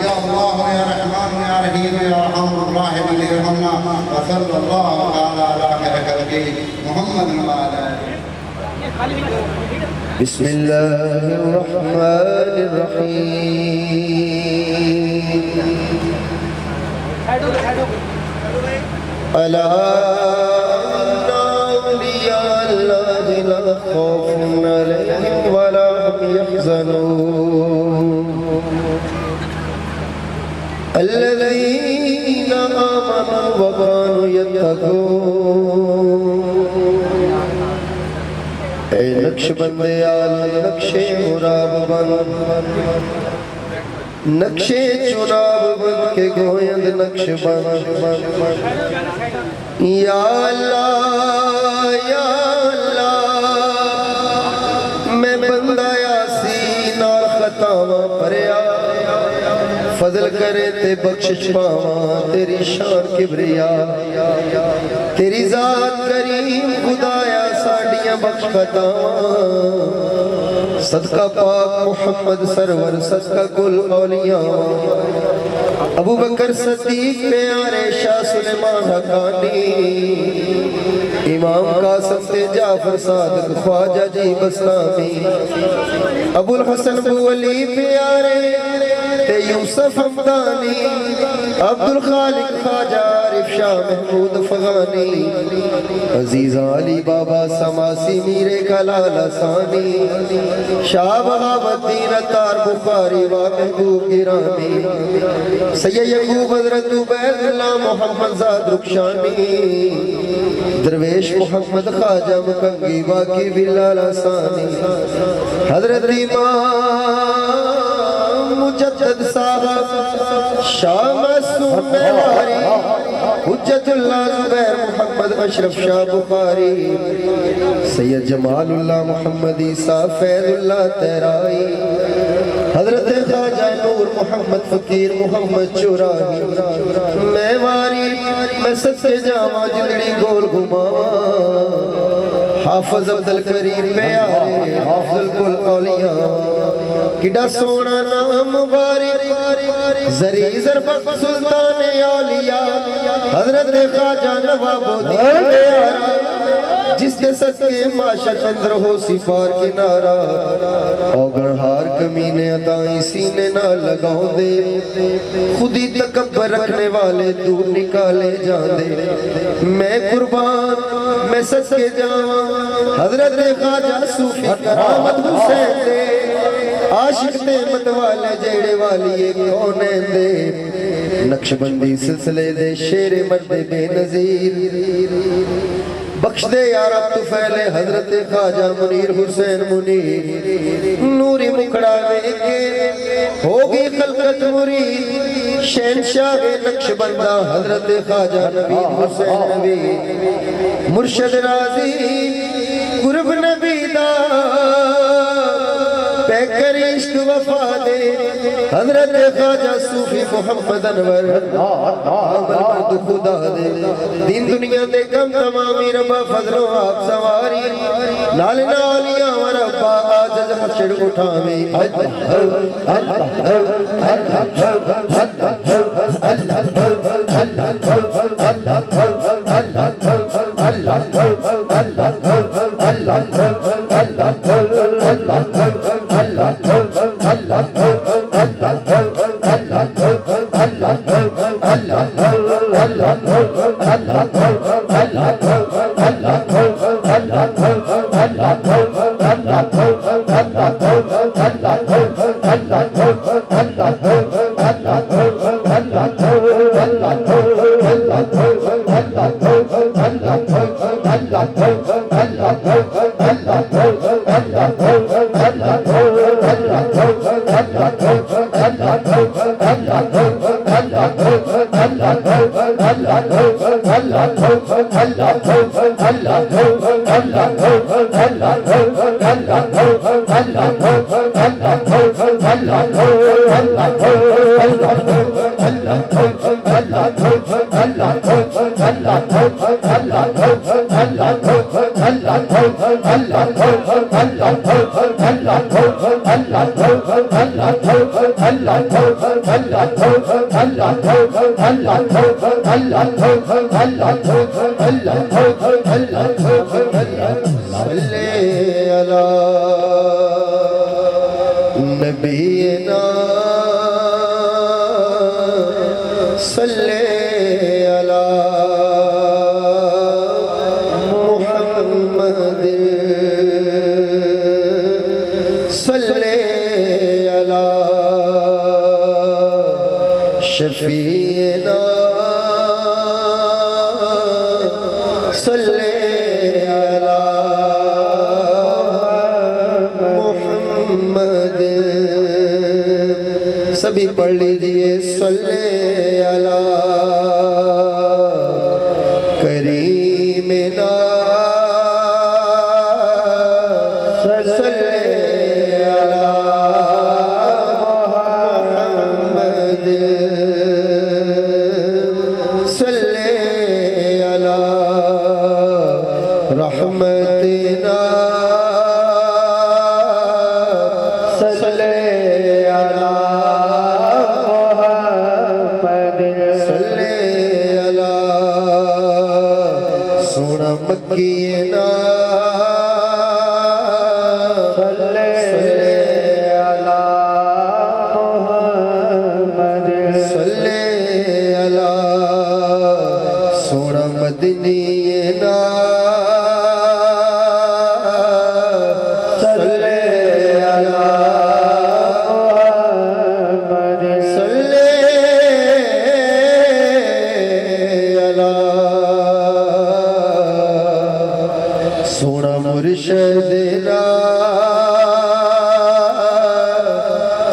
يا الله يا رحمن يا رحيم يا ارحم الراحمين ارحمنا وصلى الله تعالى على خير خلقه محمد وعلى آله. بسم الله الرحمن الرحيم. ألا إن أولياء الله لا خوف عليهم ولا هم يحزنون الذين آمنوا وكانوا يتقون. اے نقش بندے عالم نقشے مراب بن نقشے چناب بن کے گویند نقش بن یا اللہ میں بندہ یاسین اور خطاواں پریا فضل کرے تے بخشش پاواں تیری شان کبریا تیری ذات کریم خدایا ساڑیاں بخش خطاواں صدقہ پاک محمد سرور صدقہ کل اولیاء ابو بکر صدیق پیارے شاہ سلیمان حقانی امام قاسم تے جعفر صادق خواجہ جی بسلامی ابو الحسن ابو علی پیارے تے یوسف حمدانی عبد الخالق خواجہ عارف شاہ محمود افغانی عزیز علی بابا سماسی میرے کلال ثانی شاہ بغاوت دین اتار بخاری و محبوب گرامی سید یعقوب حضرت عبید اللہ محمد زاد رکشانی درویش محمد خواجہ مکنگی باقی بلال ثانی حضرت امام مجدد صاحب شاہ معصوم میواری حجت اللہ زبیر محمد اشرف شاہ بخاری سید جمال اللہ محمد عیسیٰ فیض اللہ تیرائی حضرت خواجہ نور محمد فقیر محمد چوراہی میواری میں سب سے جامع جلڑی گول گھماواں حافظ عبدالکریم پیارے حافظ الکل اولیاء کڈا سونا نام مبارک زری زربق سلطان اولیاء حضرت خواجہ نواب الدین پیارا جس کے صدقے معاشر اندر ہو سفار کنارہ اوگن ہار کمینے عطائیں سینے نہ لگاؤ دے خودی تکبر رکھنے والے دور نکالے جان دے میں قربان میں صدقے جاواں حضرت خواجہ صوفی کرامت حسین دے عاشق نعمت والے جیڑے والی کونین دے نقش بندی سلسلے دے شیر مرد بے نظیر بخش دے یا رب تو پھیلے حضرت خواجہ منیر حسین منیر نوری مکڑا میں کے ہوگی خلقت مرید شہنشاہ نقش بندہ حضرت خواجہ نبی حسین نبی مرشد راضی قرب نبی دا پیکر عشق وفا دے حضرت خواجہ صوفی محمد انور عمل مرد خدا دے دین دنیا دے کم تمامی ربا فضل و آپ سواری نالنا اولیاء و ربا آجز حشر اٹھاویں اللہ نبینا صلی علی محمد صلی علی شفیعنا صلی علی محمد سبھی پڑھ لیجئے صلی علی کریمنا صلی علی محمد صلی علی رحمتنا مکینا صلی علی محمد صلی علی سونا مدنینا صلی علی محمد صلی علی سونا مرشدنا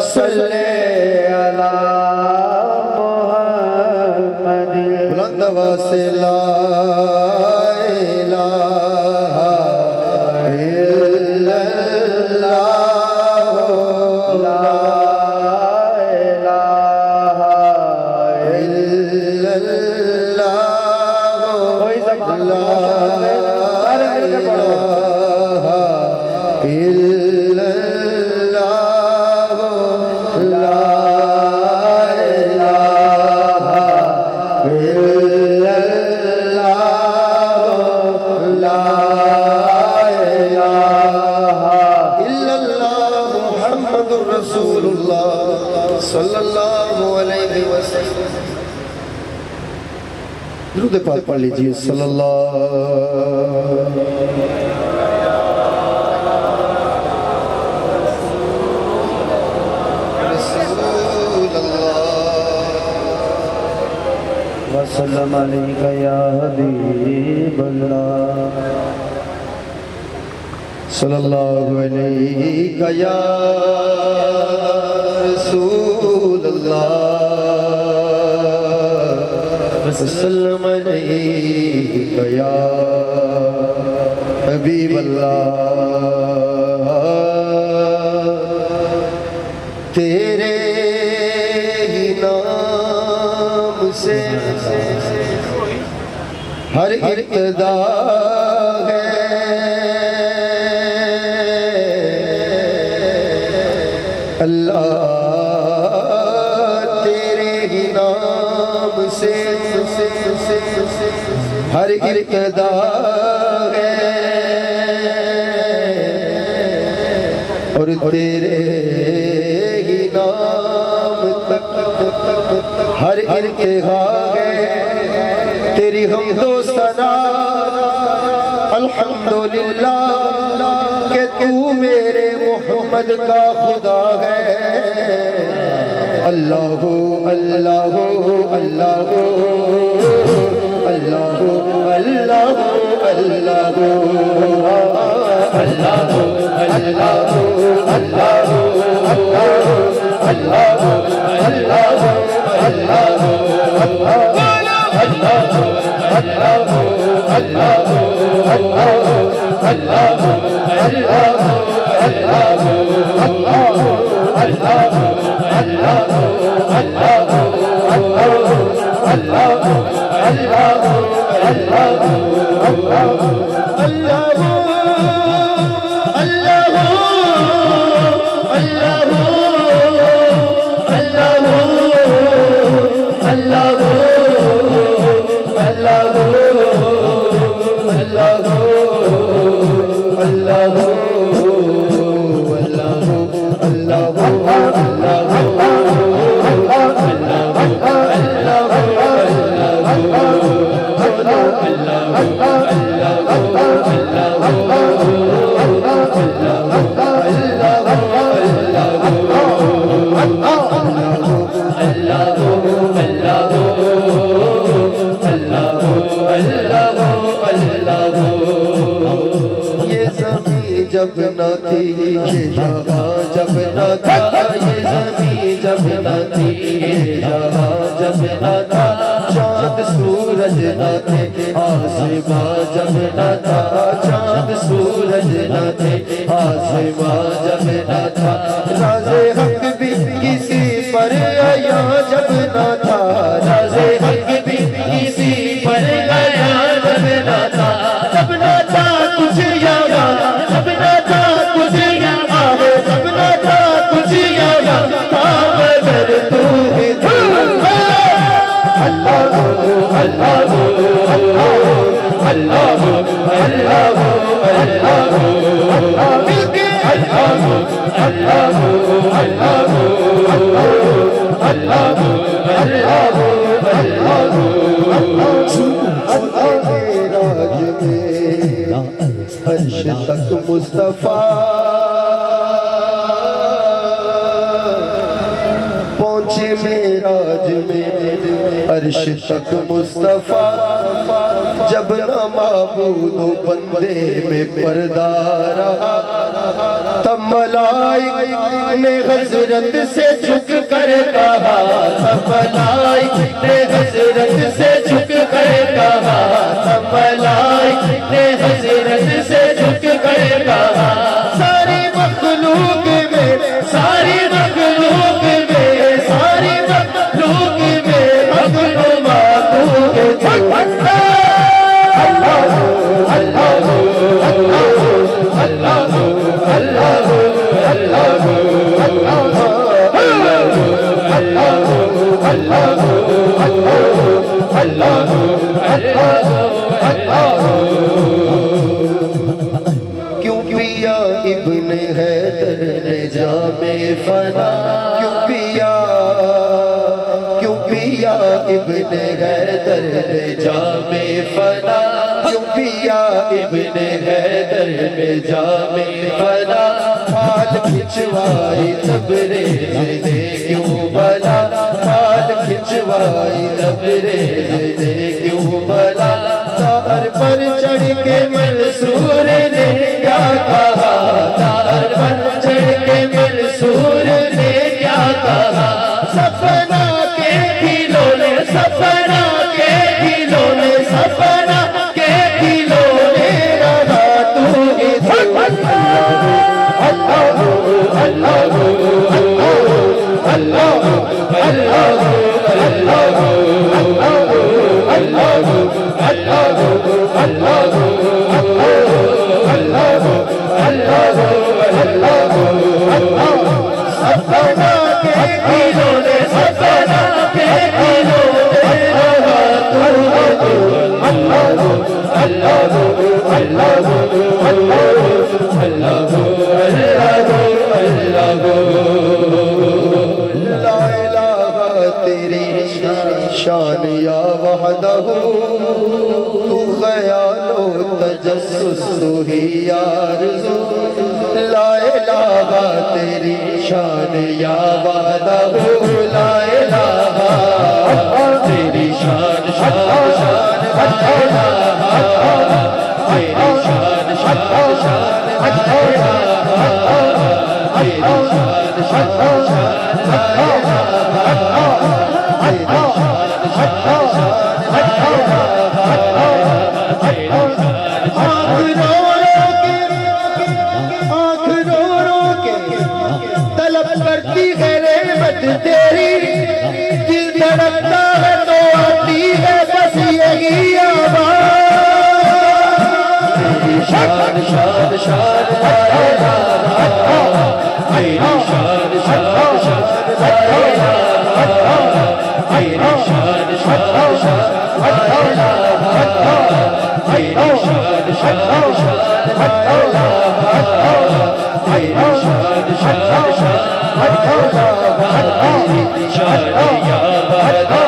صلی علی محمد بلند آواز سے لا الہ الا اللہ لا الہ الا اللہ کوئی رسول اللہ صلی اللہ علیہ وسلم درود پاک پڑھ لیجئے صلی اللہ وسلم علیکہ یا حبیب اللہ صلی اللہ علیہ یا رسول اللہ وسلم علیہ یا حبیب اللہ تیرے ہی نام سے ہر ابتدا ہے اللہ تیرے ہی نام سے ہر ابتدا ہے اور تیرے ہی نام تک ہر انتہا ہے تیری حمد و ثنا الحمدللہ کہ تو میرے محمد کا خدا ہے اللہ اللہ اللہ اللہ اللہ اللہ اللہ جب نہ تھی یہ جہاں جب نہ تھا یہ زمین جب نہ تھی یہ جہاں جب نہ تھا چاند سورج نہ تھے آسمان جب نہ تھا چاند سورج نہ تھے آسمان جب نہ تھا راز حق بھی کسی پر آیا جب نہ تھا راز حق بھی کسی پر آیا جب نہ تھا جب نہ تھا کچھ یہاں جب نہ تھا کچھ یہاں جب نہ تھا کچھ یہاں تھا مگر تو ہی تھا اللہ اللہ اللہ اللہ اللہ اللہ مل کے اللہ اللہ اللہ اللہ راج میں عرش تک مصطفیٰ پہنچے معراج میں عرش تک مصطفیٰ جب نہ معبود و بندے میں پردہ رہا تب ملائک نے حضرت سے جھک کر کہا تب ملائک نے حضرت سے جھک کر کہا تب ملائک نے حضرت سے جھک کر کہا ساری مخلوق میں ساری مخلوق میں ساری مخلوق میں مخلوما تو کیوں پیا ابن حیدر نے جام فنا کیوں پیا ابن حیدر نے جام فنا کیوں پیا ابن حیدر نے جام فنا پھال کھچوائی تبریز نے کیوں بلا پھال کھچوائی تبریز نے کیوں بلا تار پر چڑھ کے منصور نے کیا کہا تار پر چڑھ کے منصور نے کیا کہا سپنا کے کھلونے سپنا کے کھلونے سپنا کے کھلونے رہا تو ہی شان یا وحدہ تو خیال و تجسس تو ہی آرزو لا الہ تیری شان یا وحدہ لا الہ تیری شان شان شان لا الہ تیری شان شان شان لا الہ تیری شان شان شان لا الہ تیری دل دھڑکتا ہے تو آتی ہے بس یہی آواز تیری شان شان شان لا الہ تیری شان شان شان لا الہ تیری شان شان شان لا الہ تیری شان شان شان لا الہ تیری شان شان شان تیری شان یا وحدہ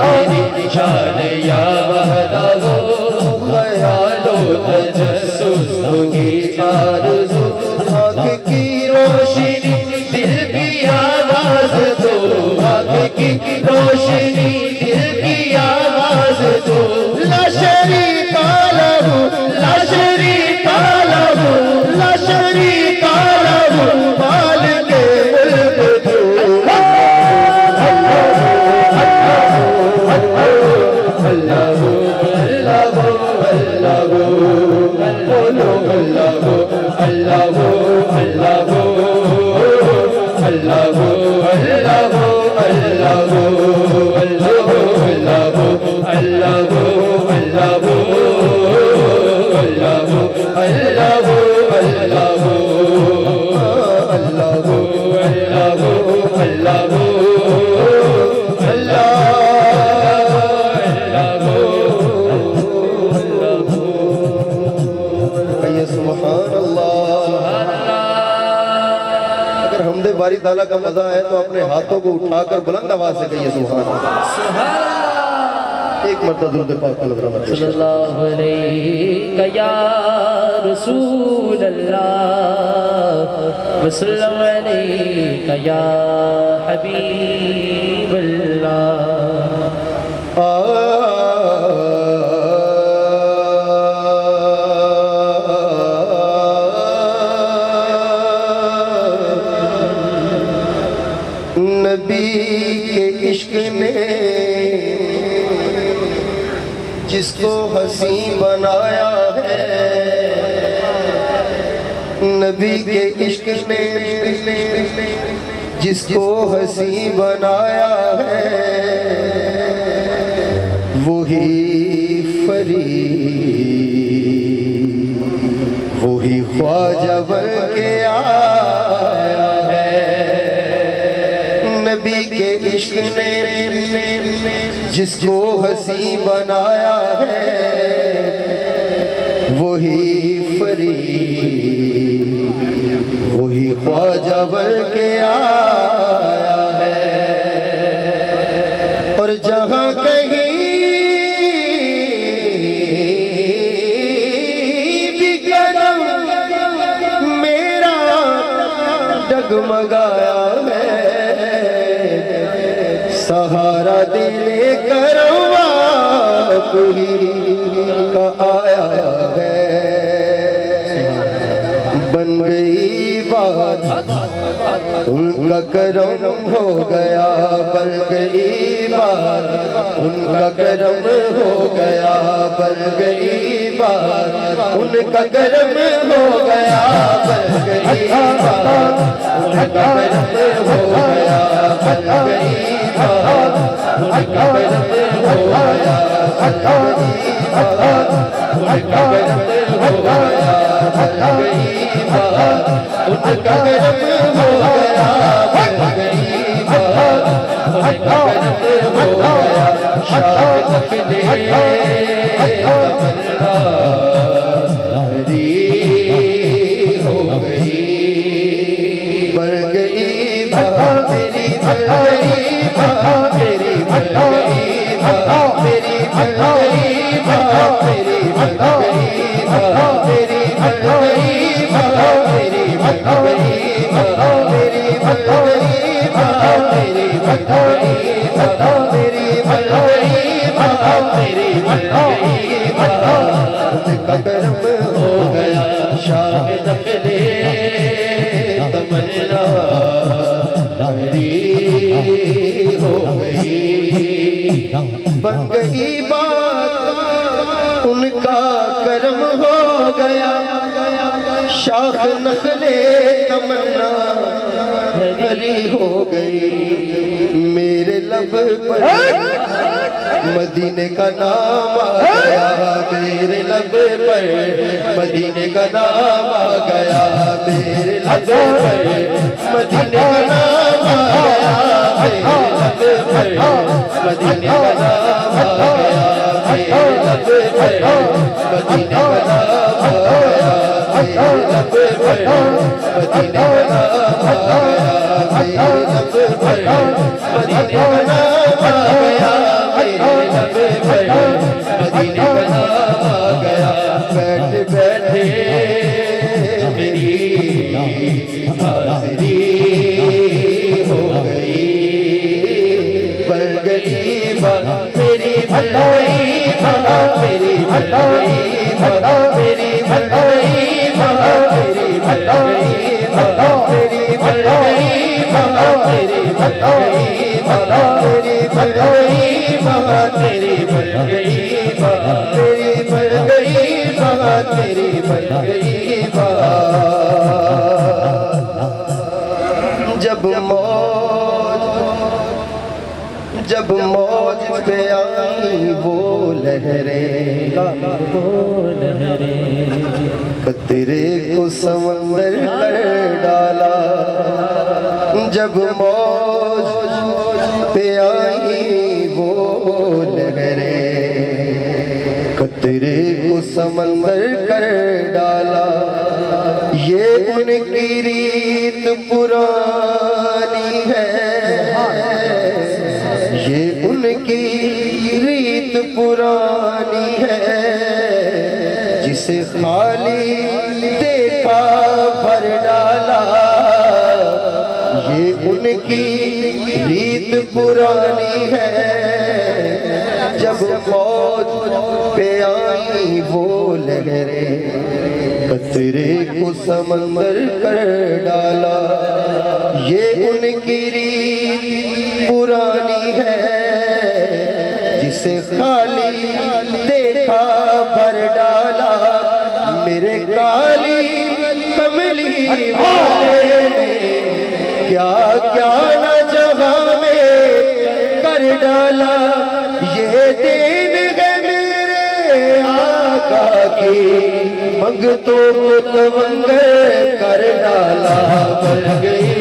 تیری شان یا وحدہ خیال و تجسس کی آرزو آنکھ کی روشنی دل کی آواز تو آنکھ کی روشنی دل کی آواز تو لا شریک لہ لا شریک لہ لا شریک لہ مالک ملک تو باری تعالیٰ کا مزہ ہے تو اپنے ہاتھوں کو اٹھا کر بلند آواز سے کہیے سبحان اللہ ایک مرتبہ درود پاک کا لفظ رحمت صلی اللہ علیہ یا رسول اللہ وسلم علیہ یا حبیب اللہ جس کو حسین بنایا ہے نبی کے عشق نے جس کو حسین بنایا ہے وہی فرید وہی خواجہ بن کے آیا ہے نبی کے عشق نے جس کو حسین بنایا ہے وہی فرید وہی خواجہ بن کے آیا ہے اور جہاں کہیں بھی قدم میرا ڈگمگایا ہے سہارا دینے کروا کوئی کا آیا ہے بن گئی بات ان کا کرم ہو گیا بن گئی بات ان کا کرم ہو گیا بن گئی بات ان کا کرم ہو گیا بن گئی بات ان کا کرم ہو گیا بن گئی بن گئی بات ان کا کرم ہو گیا شاخ نخلے تمنا ہری ہو گئی میرے لب پر مدینے کا نام آ گیا میرے لب پر مدینے کا نام آ گیا میرے لب پر مدینے کا نام آ گیا مدینے کا نام آ گیا میرے لب پر مدینے کا نام آ گیا میرے لب پر مدینے کا نام آ گیا میرے لب پر مدینے کا نام آ گیا میرے لب پر مدینے کا نام آ گیا بیٹھ بیٹھے میری حاضری ہو گئی بل گئی بات میری بھلائی بات میری بھلائی بات میری بھلائی بات میری بھلائی بات میری بھلائی بات میری بھلائی بات میری بھلائی بات میری بھلائی بات میری بھلائی بات میری بھلائی بات جب موج پہ آئی وہ لہریں قطرے کو سمندر کر ڈالا جب موج پہ آئی وہ لہریں قطرے کو سمندر کر ڈالا یہ ان کی ریت پرانی ہے یہ ان کی ریت پرانی ہے جسے خالی دیکھا بھر ڈالا یہ ان کی ریت پرانی ہے جب موج پہ آئی وہ لہریں قطرے کو سمندر کر ڈالا یہ ان کی ریت پرانی ہے جسے خالی دیکھا بھر ڈالا میرے کالی کملی والے نے کیا کیا نہ جہاں میں کر ڈالا یہ دین ہے میرے آقا کی منگتوں کو تمنگر کر ڈالا بن گئی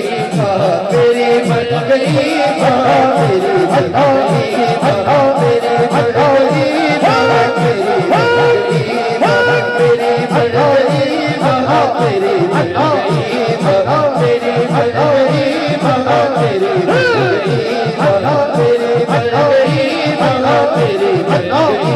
میری بن گئی میری بن گئی میری بن گئی میری بن گئی میری بن گئی میری بن گئی میری بن گئی میری بن گئی میری بن گئی میری بن گئی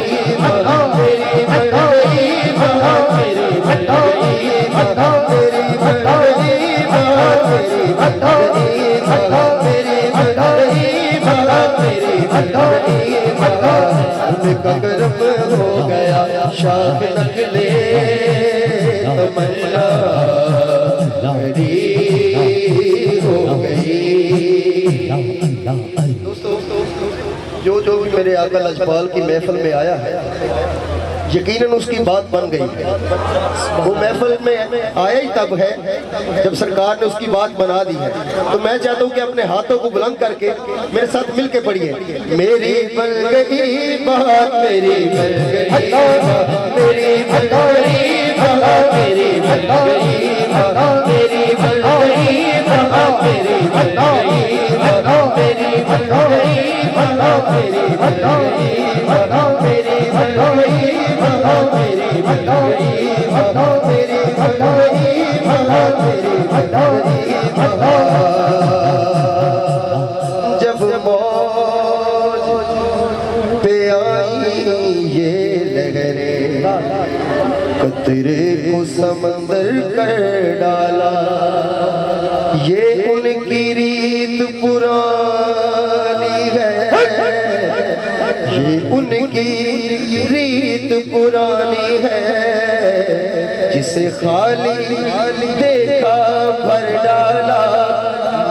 کرم ہو گیا شاخ نخلے تمنا میری ہو گئی جو بھی میرے آقا لجپال کی محفل میں آیا ہے یقیناً اس کی بات بن گئی ہے وہ محفل میں آیا ہی تب ہے جب سرکار نے اس کی بات بنا دی ہے تو میں چاہتا ہوں کہ اپنے ہاتھوں کو بلند کر کے میرے ساتھ مل کے پڑھیے میری بن گئی بات میری بن گئی میری بن گئی بات میری بن گئی میری بن گئی بات میری بن گئی میری بن گئی بات میری بن گئی میری بن گئی میری بن گئی میری بن گئی میری بن گئی جب موج پہ آئی یہ لہریں قطرے کو سمندر کر ڈالا یہ ان کی ریت پرانی ہے یہ ان کی ریت پرانی ہے جسے خالی دیکھا بھر ڈالا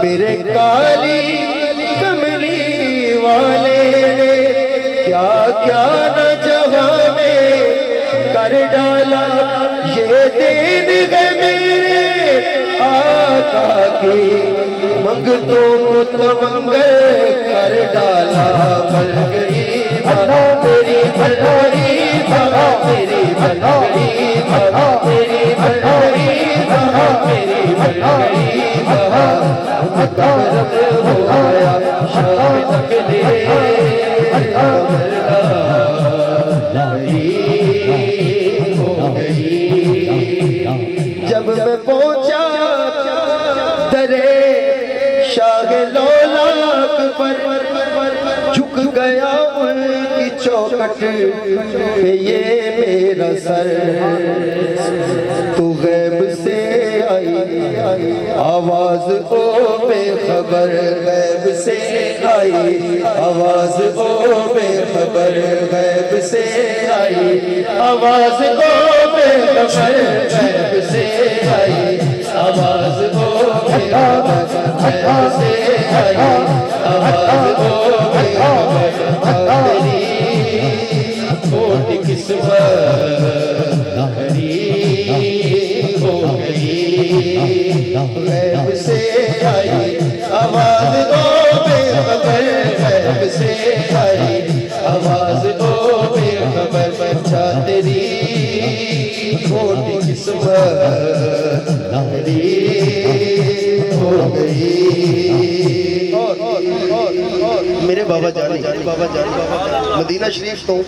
میرے کالی کملی والے نے کیا کیا نہ جہاں میں کر ڈالا یہ دین ہے میرے آقا کی منگتوں کو تمنگر کر ڈالا بن گئی میری بھلائی میری بھلائی میری بھلائی میری بھلائی کرم ہو گیا دے ہو گئی جب میں پہنچا درے شاہ لولاک پر جھک گیا ان کی چوکٹ کہ یہ میرا سر تو غیب سے آئی آواز او بے خبر غیب سے آئی آواز او بے خبر غیب سے آئی آواز او بے خبر غیب سے آئی آواز او بے خبر غیب سے آئی آواز او بے خبر تیری کھوٹ قسمت ہو گئی غیب سے آئی آواز او بے خبر غیب سے آئی آواز او بے خبر بچہ تیری کھوٹ قسمت ہو گئی میرے بابا جانی مدینہ شریف تو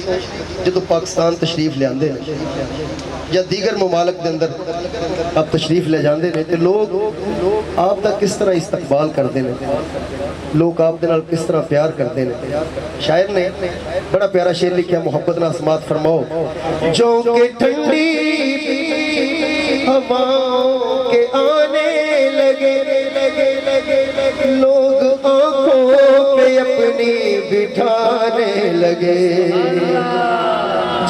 جدو پاکستان تشریف لے آندے ہیں یا دیگر ممالک دے اندر آپ تشریف لے جاندے ہیں تو لوگ آپ دا کس طرح استقبال کرتے ہیں لوگ آپ دے نال کس طرح پیار کرتے ہیں شاعر نے بڑا پیارا شعر لکھا محبت نال سماعت فرماؤ جو کہ ٹھنڈی ہواؤں کے آنے لگے لوگ آنکھوں پہ اپنی بٹھانے لگے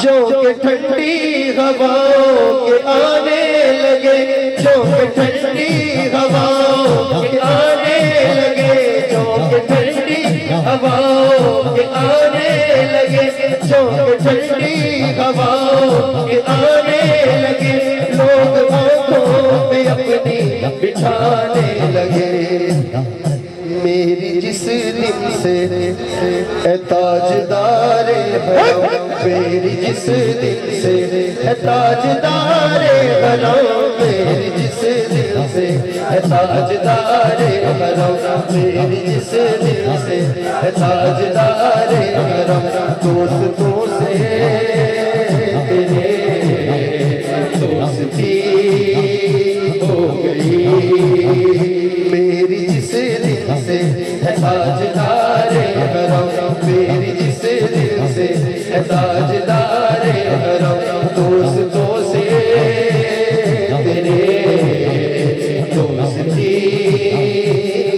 جو کہ ٹھنڈی ہواؤں کے آنے لگے جو کہ ٹھنڈی ہواؤں کے آنے لگے جو کہ ٹھنڈی ہواؤں کے آنے لگے جو کہ ٹھنڈی ہواؤں کے آنے لگے لوگ آنکھوں پہ اپنی بٹھانے لگے میری جس دن سے اے تاجدار حرم میری جس دن سے اے تاجدار حرم میری جس دن سے اے تاجدار حرم میری جس دن سے اے تاجدار حرم دوستوں سے تیرے دوستی ہو گئی میری جس دن سے ہے تاجدار حرم میری جس دن سے ہے تاجدار حرم دوستوں سے تیرے دوستی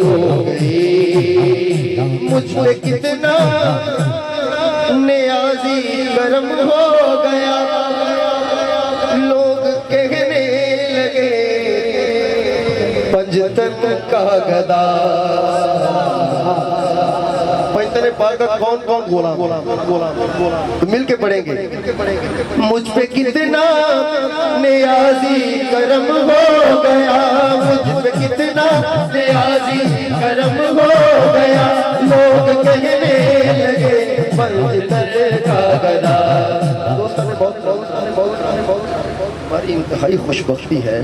ہو گئی مجھ پہ کتنا نیازی کرم ہو گیا لوگ کہنے لگے پنجتن کا گدا پنجتن پاک کا کون کون غلام مل کے پڑھیں گے مجھ پہ کتنا نیازی کرم ہو گیا مجھ پہ کتنا نیازی کرم ہو گیا لوگ کہنے لگے پنجتن کا گدا دوستوں نے بہت ہماری انتہائی خوش بختی ہے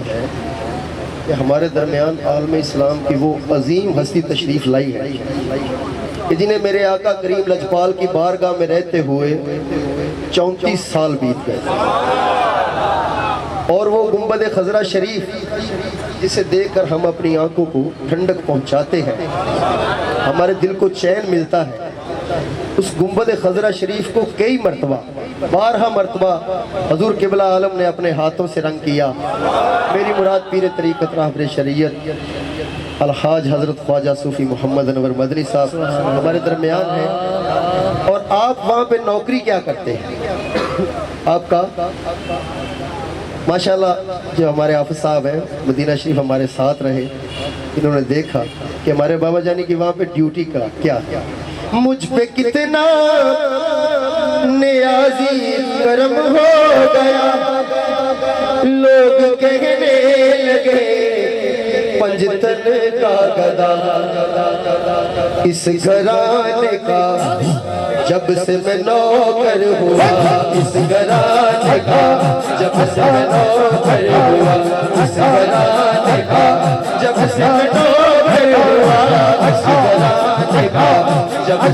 کہ ہمارے درمیان عالم اسلام کی وہ عظیم ہستی تشریف لائی ہے کہ جنہیں میرے آقا کریم لجپال کی بارگاہ میں رہتے ہوئے 34 سال بیت گئے اور وہ گنبد خضرا شریف جسے دیکھ کر ہم اپنی آنکھوں کو ٹھنڈک پہنچاتے ہیں ہمارے دل کو چین ملتا ہے اس گنبد خضرا شریف کو کئی مرتبہ 12 مرتبہ حضور قبلہ عالم نے اپنے ہاتھوں سے رنگ کیا میری مراد پیر طریقت راہبر شریعت الحاج حضرت خواجہ صوفی محمد انور مدنی صاحب ہمارے درمیان ہیں اور آپ وہاں پہ نوکری کیا کرتے ہیں آپ کا ماشاءاللہ جو ہمارے حافظ صاحب ہیں مدینہ شریف ہمارے ساتھ رہے انہوں نے دیکھا کہ ہمارے بابا جانی کی وہاں پہ ڈیوٹی کا کیا مجھ پہ کتنا نیازی کرم ہو گیا لوگ کہنے لگے پنجتن کا گدا اس گھرانے کا جب سے میں نوکر ہوا اس گھرانے کا جب سے میں نوکر ہوا اس گھرانے کا جب سے میں نوکر ہوا اس گھرانے کا جب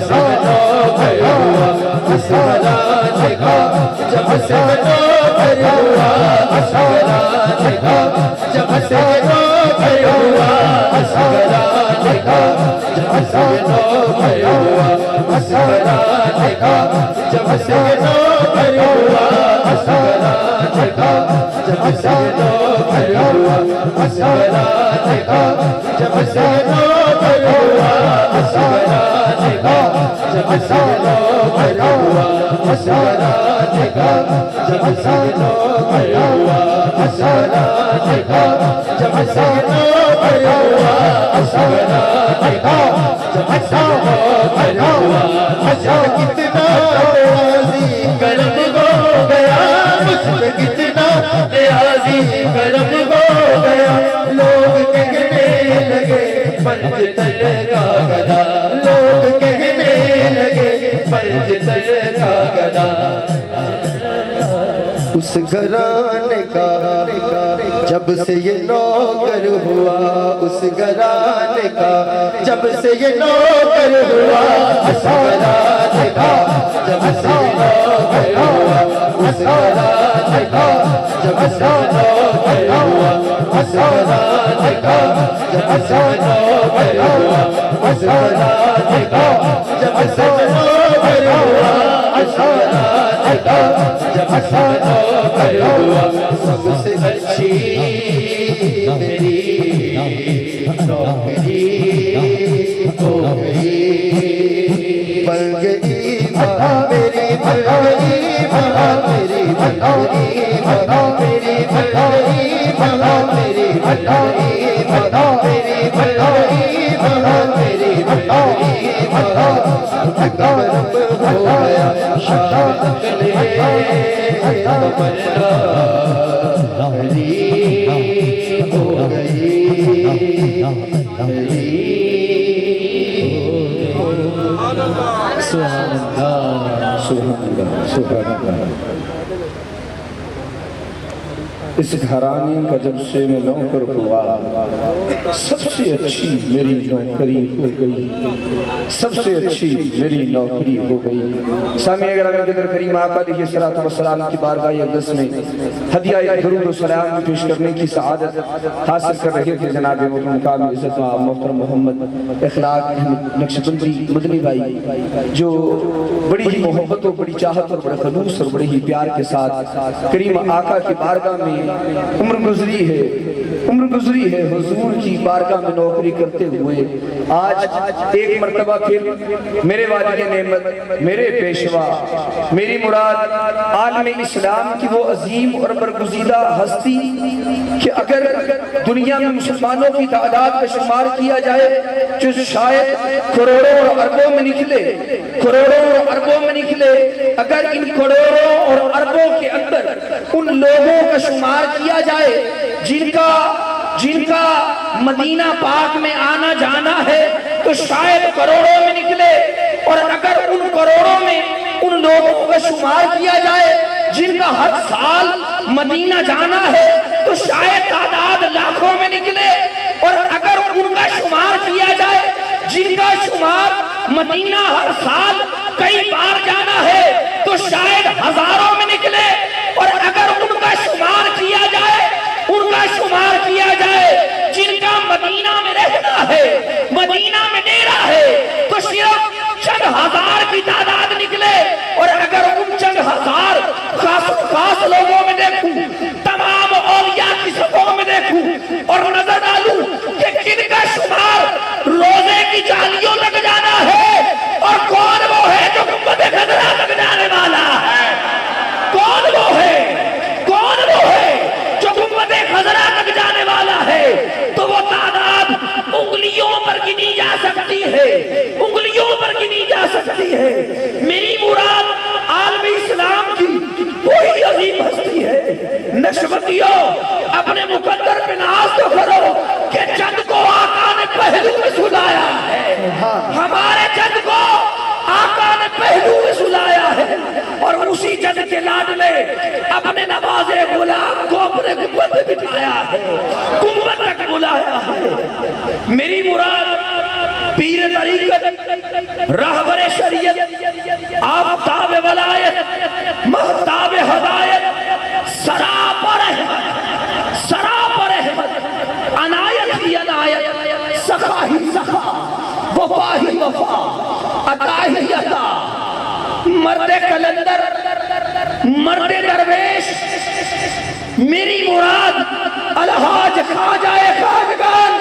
سے یہ نوکر ہوا مسکرانے کا، جب سے یہ نوکر ہوا مسکرانے کا، جب سے یہ نوکر ہوا مسکرانے کا، جب سے یہ نوکر ہوا مسکرانے کا، جب سے یہ نوکر ہوا مسکرانے کا، جب سے یہ نوکر ہوا مسکرانے کا، جب سے یہ نوکر ہوا مسکرانے کا، جب سے یہ نوکر ہوا مسکرانے کا، جب سے یہ نوکر ہوا مسکرانے کا، کتنا نیازی کرم ہو گیا مجھ پہ، کتنا نیازی کرم ہو گیا، لوگ کہنے لگے پنج تل کا گدا، لوگ کہنے لگے پنج تل کا گدا، اس گھرانے کا جب سے یہ نوکر ہوا، اس گھرانے کا جب سے یہ نوکر ہوا، اس گھرانے کا جب سے یہ نوکر ہوا، اس گھرانے کا جب سے یہ نوکر ہوا، اس گھرانے کا جب سے یہ نوکر ہوا، اس گھرانے کا جب سے یہ نوکر ہوا، اس گھرانے کا جب سے یہ نوکر ہوا، سب سے اچھی میری نوکری ہو گئی، بن گئی میری بن گئی میری بن گئی میری بن گئی میری بن گئی میری بن گئی میری بن گئی، گرم ہو گیا شام نکلے تمنا میری ہو گئی میری۔ سبحان اللہ سبحان اللہ سبحان اللہ۔ اس گھرانے کا جب سے میں نوکر ہوا، سب سے اچھی میری نوکری ہو گئی، سب سے اچھی میری نوکری ہو گئی۔ سامعین اگر نبی کریم آقا علیہ الصلوۃ والسلام کی بارگاہ اقدس میں ہدیہ درود و سلام پیش کرنے کی سعادت حاصل کر رہے تھے جناب مقام عزت محترم محمد اخلاق احمد نقشبندی مدنی بھائی، جو بڑی ہی محبت اور بڑی چاہت اور بڑے خلوص اور بڑے ہی پیار کے ساتھ کریم آقا کی بارگاہ میں عمر گزری ہے حضور کی بارگاہ میں نوکری کرتے ہوئے، آج ایک مرتبہ پھر میرے والد نعمت، میرے پیشوا، میری مراد عالم اسلام کی وہ عظیم اور برگزیدہ ہستی کہ اگر دنیا میں مسلمانوں کی تعداد کا شمار کیا جائے جو شاید کروڑوں اور اربوں میں نکلے، اگر ان کروڑوں اور اربوں کے اندر ان لوگوں کا شمار کیا جائے جن کا مدینہ پاک میں آنا جانا ہے تو شاید کروڑوں میں نکلے، اور اگر ان کروڑوں میں ان لوگوں کا شمار کیا جائے جن کا ہر سال مدینہ جانا ہے تو شاید تعداد لاکھوں میں نکلے، اور اگر ان کا شمار کیا جائے جن کا شمار مدینہ ہر سال کئی بار جانا ہے تو شاید ہزاروں میں نکلے، اور اگر ان کا شمار کیا جائے جن کا مدینہ میں رہنا ہے، مدینہ میں ڈیرا ہے تو صرف چند ہزار کی تعداد نکلے، اور اگر ان چند ہزار خاص لوگوں میں دیکھوں، تمام اولیاء کی صفوں میں دیکھوں اور نظر ڈالوں کہ کن کا شمار روزے کی جالیوں تک جانا ہے، اور کون وہ ہے جو گنبد خضرا تک جانے والا ہے، کون وہ ہے جو گنبد خضرا تک جانے والا ہے، تو وہ تعداد انگلیوں پر گنی جا سکتی ہے، میری مراد عالم اسلام کی وہی عظیم ہستی ہے۔ نشبتیوں اپنے مقدر پہ ناز تو کرو کہ چند کو آقا نے پہلو میں سلایا ہے، ہمارے چند کو آقا نے پہلو میں سلایا ہے، اور اسی چند کے لاڈلے اپنے نوازے غلام کو اپنے گنبد میں بٹھایا ہے، گنبد تک بلایا ہے۔ میری مراد پیر طریقت، راہبر شریعت، آفتاب ولایت، مہتاب ہدایت، سراپر احمد ہی سخا وفا ہی وفا عطا ہی عطا مرد کلندر مرد درویش میری مراد الحاج خواجہ خواجگان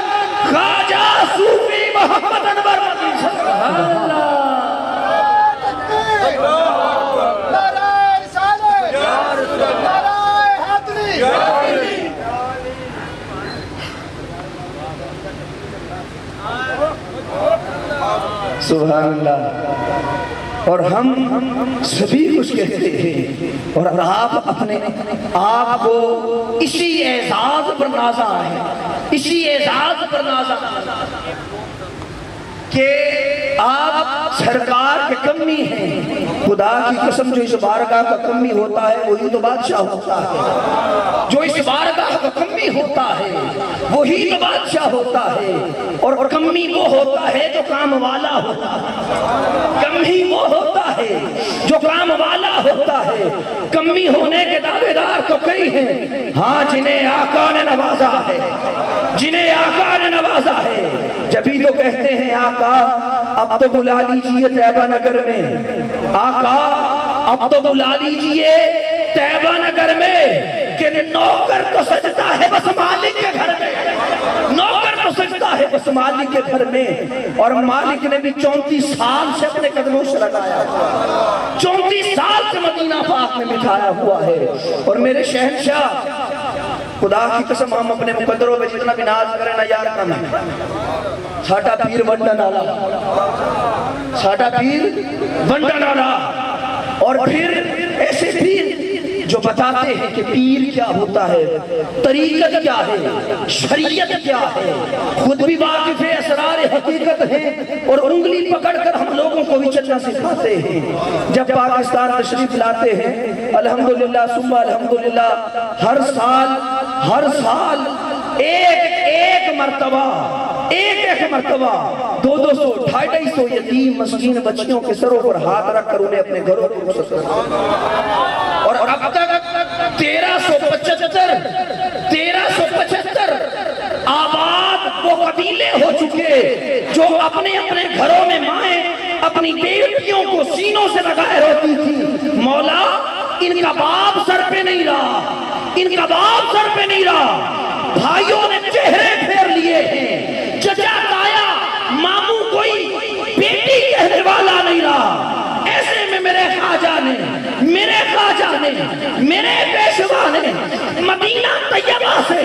خواجہ صوفی محمد انور مدنی سبحان اللہ سبحان اللہ۔ اور ہم سبھی کچھ کہتے ہیں اور آپ اپنے آپ کو اسی اعزاز پر نازا ہے، اسی اعزاز پر نازا کہ آپ سرکار کے کمی ہیں۔ خدا کی قسم جو اس بارگاہ کا کمی ہوتا ہے وہی تو بادشاہ ہوتا ہے، جو اس بارگاہ کا کمی ہوتا ہے وہی تو بادشاہ ہوتا ہے، اور کمی وہ ہوتا ہے جو کام والا ہوتا ہے، کمی وہ ہوتا ہے جو کام والا ہوتا ہے۔ کمی ہونے کے دعوے دار تو کئی ہیں، ہاں جنہیں آقا نے نوازا ہے، جنہیں آقا نے نوازا ہے، جبھی تو کہتے ہیں آقا اب تو بلا لیجئے طیبہ نگر میں، آقا اب تو بلا لیجئے طیبہ نگر میں، کہ نوکر تو سجدہ ہے بس مالک کے گھر میں، نوکر تو سجدہ ہے بس مالک کے گھر میں۔ اور مالک نے بھی 34 سال سے اپنے قدموں سے لگایا، 34 سال سے مدینہ پاک میں بٹھایا ہوا ہے۔ اور میرے شہنشاہ خدا کی قسم ہم اپنے مقدروں پہ جتنا بھی ناز کریں نا یار کم ہے۔ ساٹا پیر ونڈا نالا، ساٹا پیر ونڈا نالا، اور پھر ایسے پیر جو بتاتے ہیں کہ پیر کیا ہوتا ہے، طریقت کیا ہے، شریعت کیا ہے، خود بھی واقف اسرار حقیقت ہے، اور انگلی پکڑ کر ہم لوگوں کو بھی چلنا سکھاتے ہیں۔ جب پاکستان تشریف لاتے ہیں الحمدللہ ثم الحمدللہ ہر سال ایک مرتبہ 200 250 یتیم مسکین بچیوں کے سروں پر ہاتھ رکھ کر انہیں اپنے گھروں کو رخصت کرتے ہیں۔ اور اب تک 1375 آباد وہ قبیلے ہو چکے جو اپنے اپنے گھروں میں مائیں اپنی بیٹیوں کو سینوں سے لگائے روتی تھی۔ مولا ان کا باپ سر پہ نہیں رہا، ان کا باپ سر پہ نہیں رہا، بھائیوں نے چہرے پھیر لیے ہیں، چچا تایا ماموں کوئی بیٹی کہنے والا نہیں رہا۔ ایسے میں میرے خواجہ نے میرے پیشوا نے مدینہ طیبہ سے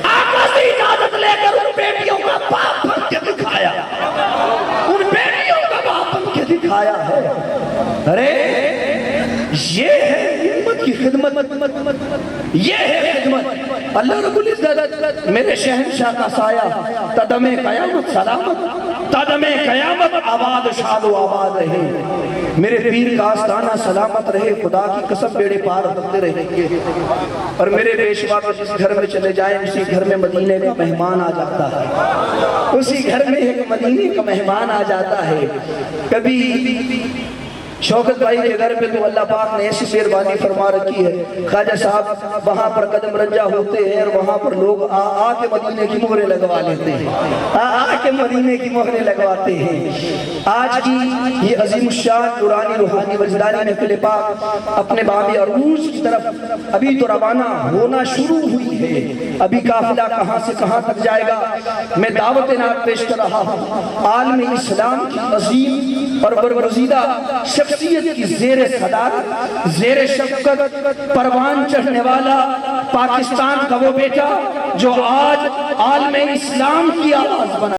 آقا سے اجازت لے کر ان بیٹیوں کا باپ بن کے دکھایا، ان بیٹیوں کا باپ بن کے دکھایا ہے۔ ارے یہ ہے امت کی خدمت، یہ ہے خدمت۔ اللہ رب العزت میرے شہنشاہ کا سایہ قدم قیامت سلامت، قدم قیامت آباد شاد و آباد رہے، میرے پیر کا آستانہ سلامت رہے، خدا کی قسم بیڑے پار ہوتے رہیں گے۔ اور میرے پیشوا کو جس گھر میں چلے جائیں اسی گھر میں مدینے کا مہمان آ جاتا ہے، اسی گھر میں ایک مدینے کا مہمان آ جاتا ہے۔ کبھی شوکت بھائی کے گھر پہ تو اللہ پاک نے ایسی مہربانی فرما رکھی ہے، خواجہ صاحب وہاں پر قدم رنجہ ہوتے ہیں اور وہاں پر لوگ آ کے مدینے کی مہریں لگوا لیتے ہیں، آ کے مدینے کی مہریں لگواتے ہیں۔ آج کی یہ عظیم الشان نورانی روحانی وجدانی محفل پاک اپنے باب عروج کی طرف ابھی تو روانہ ہونا شروع ہوئی ہے، ابھی قافلہ کہاں سے کہاں تک جائے گا۔ میں دعوت نعت پیش کر رہا ہوں عالم اسلام کی عظیم اور برگزیدہ شخصیت کی زیر صدارت زیر شفقت پروان چڑھنے والا پاکستان کا وہ بیٹا جو آج عالم اسلام کی آواز بنا